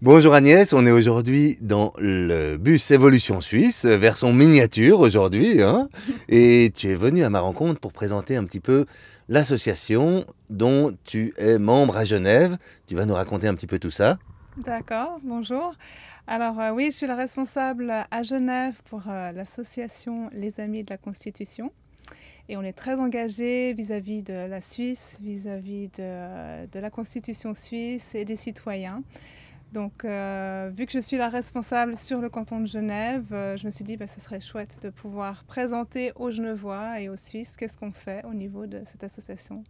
Bonjour Agnès, on est aujourd'hui dans le bus Évolution Suisse, version miniature aujourd'hui, hein, et tu es venue à ma rencontre pour présenter un petit peu l'association dont tu es membre à Genève. Tu vas nous raconter un petit peu tout ça. D'accord, bonjour. Alors oui, je suis la responsable à Genève pour l'association Les Amis de la Constitution et on est très engagé vis-à-vis de la Suisse, vis-à-vis de la Constitution suisse et des citoyens. Donc vu que je suis la responsable sur le canton de Genève, je me suis dit ce serait chouette de pouvoir présenter aux Genevois et aux Suisses qu'est-ce qu'on fait au niveau de cette association.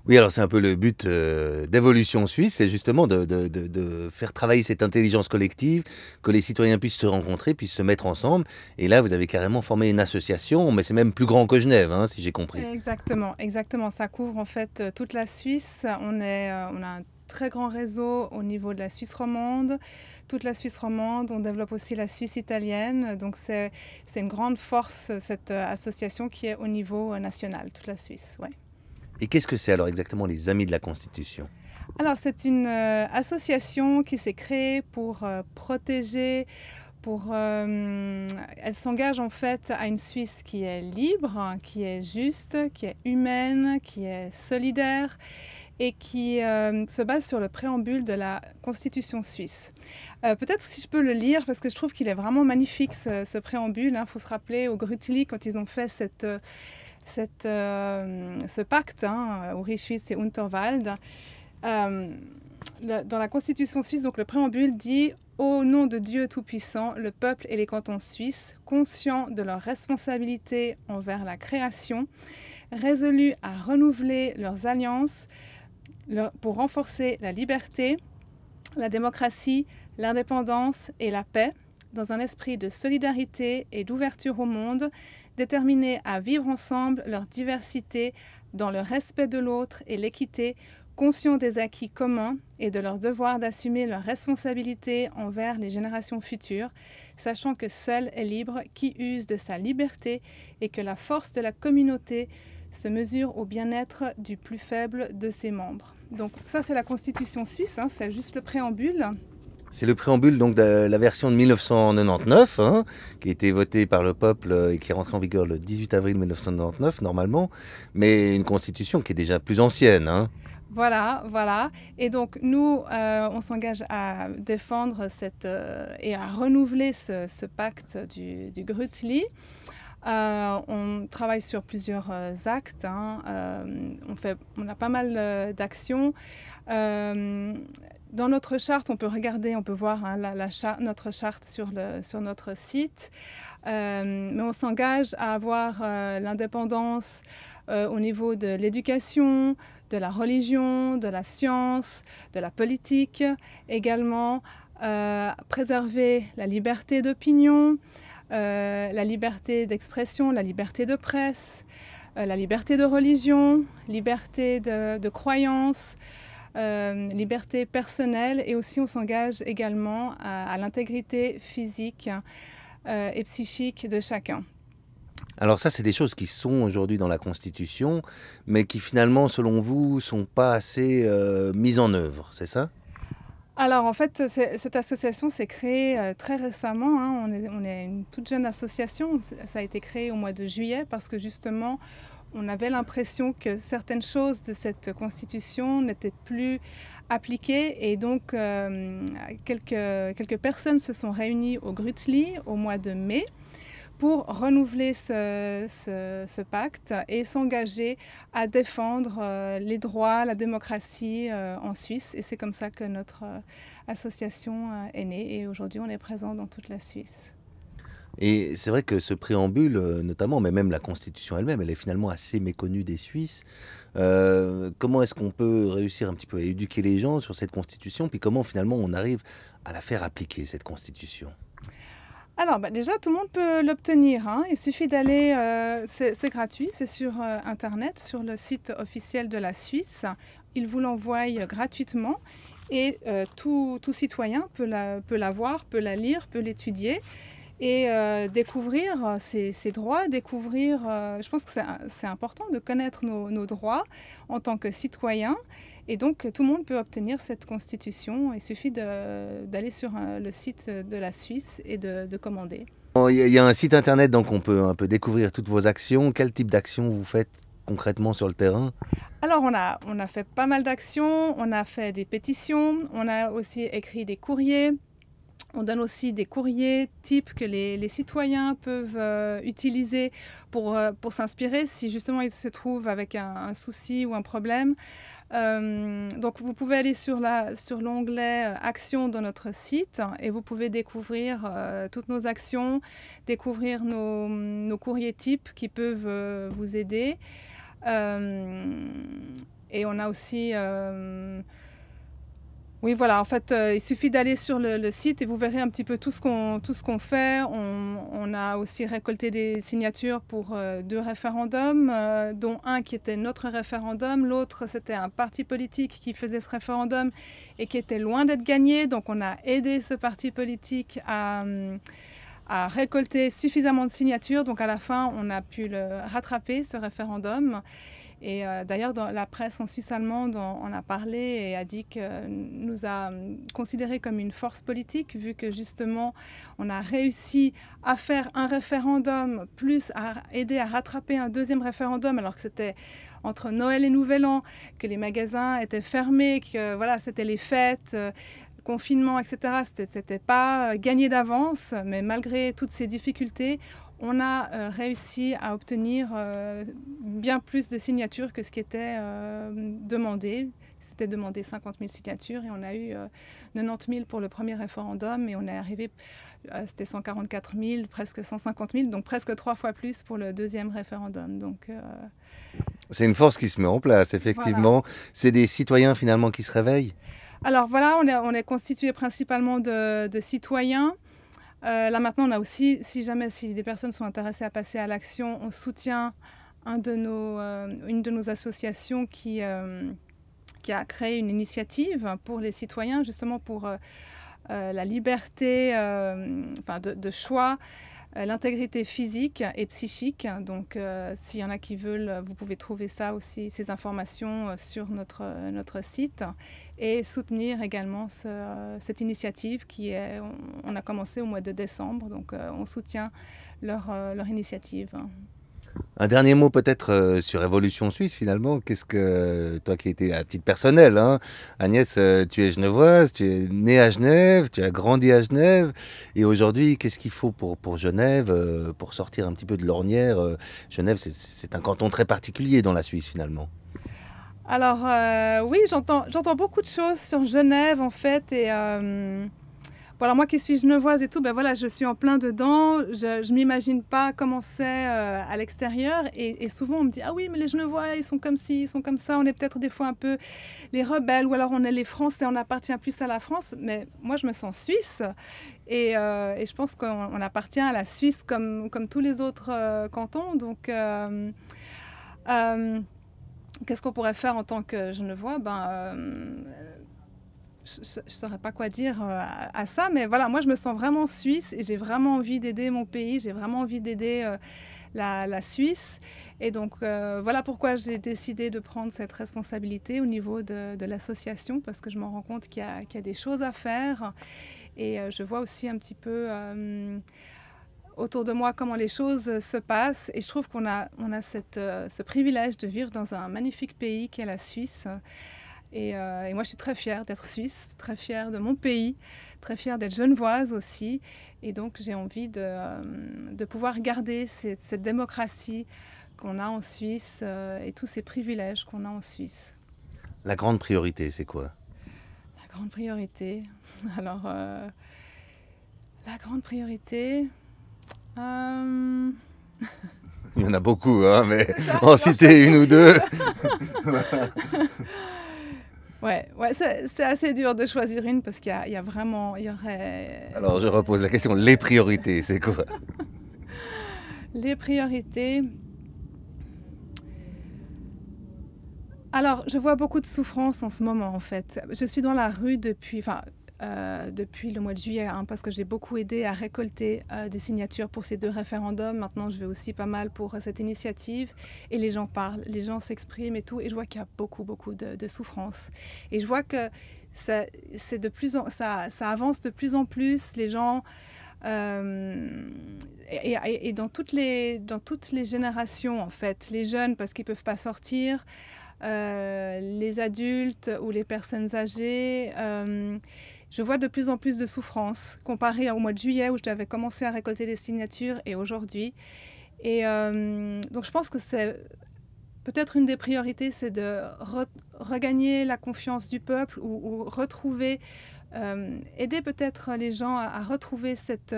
Oui, alors c'est un peu le but d'Évolution Suisse, c'est justement de faire travailler cette intelligence collective, que les citoyens puissent se rencontrer, puissent se mettre ensemble. Et là, vous avez carrément formé une association, mais c'est même plus grand que Genève, hein, si j'ai compris. Exactement, exactement. Ça couvre en fait toute la Suisse. On a un très grand réseau au niveau de la Suisse romande, toute la Suisse romande. On développe aussi la Suisse italienne. Donc c'est une grande force cette association qui est au niveau national, toute la Suisse. Ouais. Et qu'est-ce que c'est alors exactement les Amis de la Constitution? Alors c'est une association qui s'est créée pour protéger. Elle s'engage en fait à une Suisse qui est libre, qui est juste, qui est humaine, qui est solidaire et qui se base sur le préambule de la Constitution suisse. Peut-être si je peux le lire, parce que je trouve qu'il est vraiment magnifique ce préambule. Il faut se rappeler au Grütli, quand ils ont fait ce pacte, Uri Schwyz et Unterwald. Dans la Constitution suisse, donc le préambule dit « Au nom de Dieu Tout-Puissant, le peuple et les cantons suisses, conscients de leurs responsabilités envers la création, résolus à renouveler leurs alliances pour renforcer la liberté, la démocratie, l'indépendance et la paix, dans un esprit de solidarité et d'ouverture au monde, déterminés à vivre ensemble leur diversité dans le respect de l'autre et l'équité, conscients des acquis communs et de leur devoir d'assumer leurs responsabilités envers les générations futures, sachant que seul est libre qui use de sa liberté et que la force de la communauté se mesure au bien-être du plus faible de ses membres. » Donc ça c'est la Constitution suisse, c'est juste le préambule. C'est le préambule donc de la version de 1999, hein, qui a été votée par le peuple et qui est rentrée en vigueur le 18 avril 1999 normalement, mais une constitution qui est déjà plus ancienne, hein. Voilà, voilà. Et donc nous, on s'engage à défendre et à renouveler ce pacte du Grütli. On travaille sur plusieurs actes. On a pas mal d'actions. Dans notre charte, on peut regarder, on peut voir notre charte sur notre site. Mais on s'engage à avoir l'indépendance au niveau de l'éducation, de la religion, de la science, de la politique, également préserver la liberté d'opinion, la liberté d'expression, la liberté de presse, la liberté de religion, liberté de croyance, liberté personnelle, et aussi on s'engage également à l'intégrité physique et psychique de chacun. Alors ça, c'est des choses qui sont aujourd'hui dans la Constitution, mais qui finalement, selon vous, sont pas assez mises en œuvre, c'est ça? Alors en fait, cette association s'est créée très récemment. On est une toute jeune association. Ça a été créé au mois de juillet parce que justement, on avait l'impression que certaines choses de cette constitution n'étaient plus appliquées. Et donc, quelques personnes se sont réunies au Grütli au mois de mai pour renouveler ce pacte et s'engager à défendre les droits, la démocratie en Suisse. Et c'est comme ça que notre association est née. Et aujourd'hui, on est présent dans toute la Suisse. Et c'est vrai que ce préambule, notamment, mais même la Constitution elle-même, elle est finalement assez méconnue des Suisses. Comment est-ce qu'on peut réussir un petit peu à éduquer les gens sur cette Constitution, puis comment finalement on arrive à la faire appliquer, cette Constitution? Alors déjà, tout le monde peut l'obtenir. Il suffit d'aller, c'est gratuit, c'est sur Internet, sur le site officiel de la Suisse. Ils vous l'envoient gratuitement et tout citoyen peut la voir, peut la lire, peut l'étudier et découvrir ses droits, je pense que c'est important de connaître nos droits en tant que citoyen Et donc, tout le monde peut obtenir cette constitution. Il suffit d'aller sur le site de la Suisse et de commander. Il y a un site internet, donc on peut un peu découvrir toutes vos actions. Quel type d'actions vous faites concrètement sur le terrain? Alors, on a fait pas mal d'actions, on a fait des pétitions, on a aussi écrit des courriers. On donne aussi des courriers types que les citoyens peuvent utiliser pour s'inspirer si justement ils se trouvent avec un souci ou un problème. Donc vous pouvez aller sur l'onglet Actions dans notre site et vous pouvez découvrir toutes nos actions, découvrir nos courriers types qui peuvent vous aider. Et on a aussi... oui, voilà, en fait, il suffit d'aller sur le site et vous verrez un petit peu tout ce qu'on fait. On a aussi récolté des signatures pour 2 référendums, dont un qui était notre référendum. L'autre, c'était un parti politique qui faisait ce référendum et qui était loin d'être gagné. Donc, on a aidé ce parti politique à récolter suffisamment de signatures. Donc, à la fin, on a pu le rattraper, ce référendum. Et d'ailleurs, dans la presse en Suisse allemande, on a parlé et a dit que nous a considérés comme une force politique, vu que justement, on a réussi à faire un référendum, plus à aider à rattraper un deuxième référendum, alors que c'était entre Noël et Nouvel An, que les magasins étaient fermés, que voilà, c'était les fêtes. Confinement, etc., c'était pas gagné d'avance, mais malgré toutes ces difficultés, on a réussi à obtenir bien plus de signatures que ce qui était demandé. C'était demandé 50 000 signatures et on a eu 90 000 pour le premier référendum et on est arrivé, c'était 144 000, presque 150 000, donc presque 3 fois plus pour le deuxième référendum. Donc, c'est une force qui se met en place, effectivement. Voilà. C'est des citoyens finalement qui se réveillent. Alors voilà, on est constitué principalement de citoyens. Là maintenant, on a aussi, si des personnes sont intéressées à passer à l'action, on soutient une de nos associations qui a créé une initiative pour les citoyens, justement pour la liberté de choix, l'intégrité physique et psychique. Donc s'il y en a qui veulent, vous pouvez trouver ça aussi, ces informations sur notre site. Et soutenir également cette initiative on a commencé au mois de décembre, donc on soutient leur initiative. Un dernier mot peut-être sur Évolution Suisse finalement. Qu'est-ce que, toi qui étais à titre personnel, hein, Agnès, tu es genevoise, tu es née à Genève, tu as grandi à Genève, et aujourd'hui qu'est-ce qu'il faut pour Genève, pour sortir un petit peu de l'ornière? Genève c'est un canton très particulier dans la Suisse finalement. Alors oui, j'entends beaucoup de choses sur Genève en fait et voilà, moi qui suis genevoise et tout, ben voilà, je suis en plein dedans, je m'imagine pas comment c'est à l'extérieur et souvent on me dit ah oui mais les Genevois ils sont comme ci, ils sont comme ça, on est peut-être des fois un peu les rebelles ou alors on est les Français, on appartient plus à la France, mais moi je me sens suisse et je pense qu'on appartient à la Suisse comme tous les autres cantons, donc qu'est-ce qu'on pourrait faire en tant que Genevois? Je ne saurais pas quoi dire à ça, mais voilà, moi je me sens vraiment suisse et j'ai vraiment envie d'aider mon pays, j'ai vraiment envie d'aider la Suisse. Et donc voilà pourquoi j'ai décidé de prendre cette responsabilité au niveau de l'association, parce que je me rends compte qu'il y a des choses à faire. Et je vois aussi un petit peu autour de moi comment les choses se passent. Et je trouve qu'on a ce privilège de vivre dans un magnifique pays qu'est la Suisse. Et moi, je suis très fière d'être suisse, très fière de mon pays, très fière d'être genevoise aussi. Et donc, j'ai envie de pouvoir garder cette démocratie qu'on a en Suisse et tous ces privilèges qu'on a en Suisse. La grande priorité, c'est quoi? La grande priorité. Alors, la grande priorité... Il y en a beaucoup, hein, mais en citer une ou deux. Ouais, c'est assez dur de choisir une parce qu'il y aurait... Alors je repose la question, les priorités, c'est quoi? Les priorités... Alors, je vois beaucoup de souffrance en ce moment, en fait. Je suis dans la rue depuis... Enfin, depuis le mois de juillet, hein, parce que j'ai beaucoup aidé à récolter des signatures pour ces 2 référendums. Maintenant, je vais aussi pas mal pour cette initiative. Et les gens parlent, les gens s'expriment et tout. Et je vois qu'il y a beaucoup, beaucoup de souffrance. Et je vois que ça avance de plus en plus. Les gens... et dans toutes les générations, en fait. Les jeunes, parce qu'ils ne peuvent pas sortir. Les adultes ou les personnes âgées... je vois de plus en plus de souffrance comparé au mois de juillet où j'avais commencé à récolter des signatures et aujourd'hui. Et donc je pense que c'est peut-être une des priorités, c'est de regagner la confiance du peuple ou retrouver, aider peut-être les gens à retrouver cette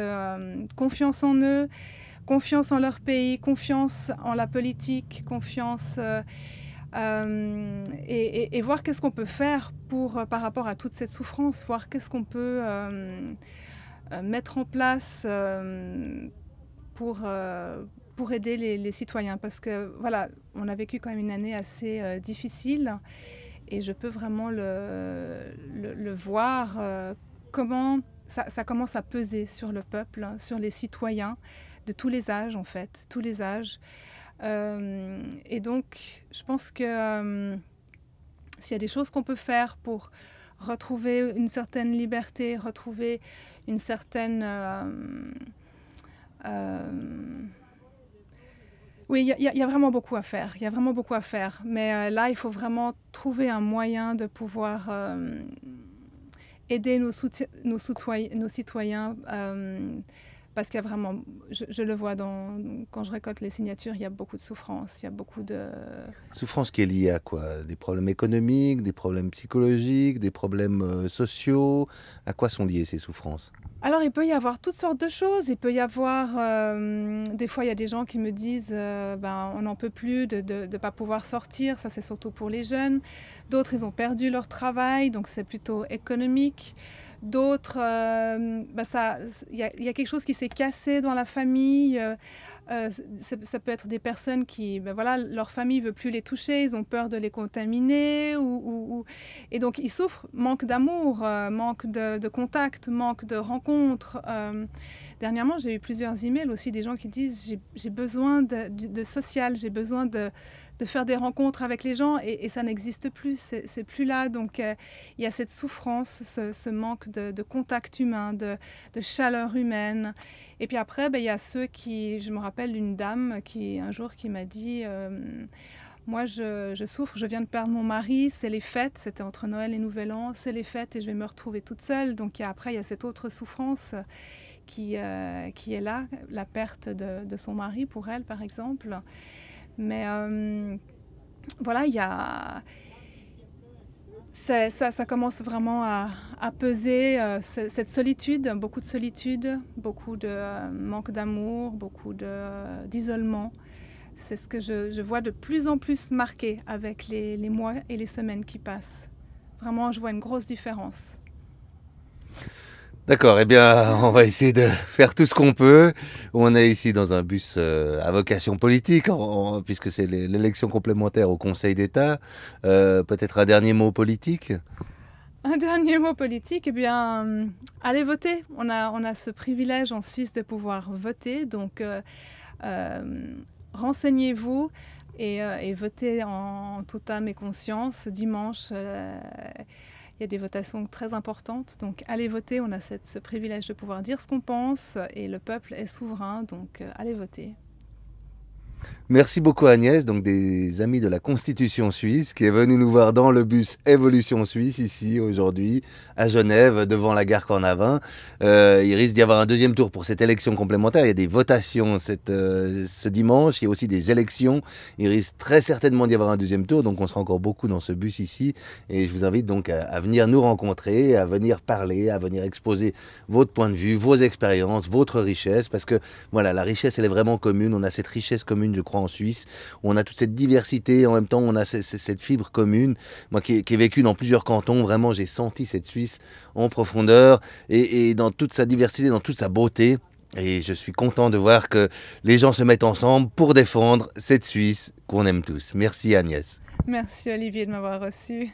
confiance en eux, confiance en leur pays, confiance en la politique, confiance... et voir qu'est-ce qu'on peut faire par rapport à toute cette souffrance, voir qu'est-ce qu'on peut mettre en place pour aider les citoyens. Parce que voilà, on a vécu quand même une année assez difficile et je peux vraiment le voir, comment ça commence à peser sur le peuple, sur les citoyens de tous les âges en fait, tous les âges. Et donc, je pense que s'il y a des choses qu'on peut faire pour retrouver une certaine liberté, retrouver une certaine... oui, il y a vraiment beaucoup à faire. Il y a vraiment beaucoup à faire. Mais là, il faut vraiment trouver un moyen de pouvoir aider nos citoyens. Parce qu'il y a vraiment, je le vois quand je récolte les signatures, il y a beaucoup de souffrance, il y a beaucoup de... Souffrance qui est liée à quoi? Des problèmes économiques, des problèmes psychologiques, des problèmes sociaux? À quoi sont liées ces souffrances? Alors, il peut y avoir toutes sortes de choses. Il peut y avoir... des fois, il y a des gens qui me disent on n'en peut plus de ne pas pouvoir sortir. Ça, c'est surtout pour les jeunes. D'autres, ils ont perdu leur travail, donc c'est plutôt économique. D'autres, il y a quelque chose qui s'est cassé dans la famille. Ça peut être des personnes qui, leur famille ne veut plus les toucher, ils ont peur de les contaminer. Et donc, ils souffrent, manque d'amour, manque de contact, manque de rencontres. Dernièrement, j'ai eu plusieurs emails aussi des gens qui disent j'ai besoin de social, j'ai besoin de faire des rencontres avec les gens et ça n'existe plus, c'est plus là. Donc il y a cette souffrance, ce manque de contact humain, de chaleur humaine. Et puis après, il y a ceux qui... Je me rappelle d'une dame qui un jour qui m'a dit moi je souffre, je viens de perdre mon mari, c'est les fêtes, c'était entre Noël et Nouvel An, c'est les fêtes et je vais me retrouver toute seule. Donc après, il y a cette autre souffrance qui est là, la perte de son mari pour elle, par exemple. Mais voilà, il y a... Ça commence vraiment à peser, cette solitude, beaucoup de manque d'amour, beaucoup d'isolement. C'est ce que je vois de plus en plus marqué avec les mois et les semaines qui passent. Vraiment, je vois une grosse différence. D'accord, eh bien, on va essayer de faire tout ce qu'on peut. On est ici dans un bus à vocation politique, puisque c'est l'élection complémentaire au Conseil d'État. Peut-être un dernier mot politique? Un dernier mot politique, eh bien, allez voter. On a ce privilège en Suisse de pouvoir voter, donc renseignez-vous et votez en toute âme et conscience. Dimanche, il y a des votations très importantes, donc allez voter. On a ce privilège de pouvoir dire ce qu'on pense et le peuple est souverain, donc allez voter. Merci beaucoup Agnès, donc des amis de la Constitution suisse, qui est venu nous voir dans le bus Évolution Suisse, ici aujourd'hui, à Genève, devant la gare Cornavin. Il risque d'y avoir un deuxième tour pour cette élection complémentaire. Il y a des votations ce dimanche, il y a aussi des élections. Il risque très certainement d'y avoir un deuxième tour, donc on sera encore beaucoup dans ce bus ici. Et je vous invite donc à venir nous rencontrer, à venir parler, à venir exposer votre point de vue, vos expériences, votre richesse, parce que voilà, la richesse, elle est vraiment commune. On a cette richesse commune, je crois, en Suisse, où on a toute cette diversité, en même temps on a cette fibre commune. Moi qui ai vécu dans plusieurs cantons, vraiment j'ai senti cette Suisse en profondeur et dans toute sa diversité, dans toute sa beauté. Et je suis content de voir que les gens se mettent ensemble pour défendre cette Suisse qu'on aime tous. Merci Agnès. Merci Olivier de m'avoir reçu.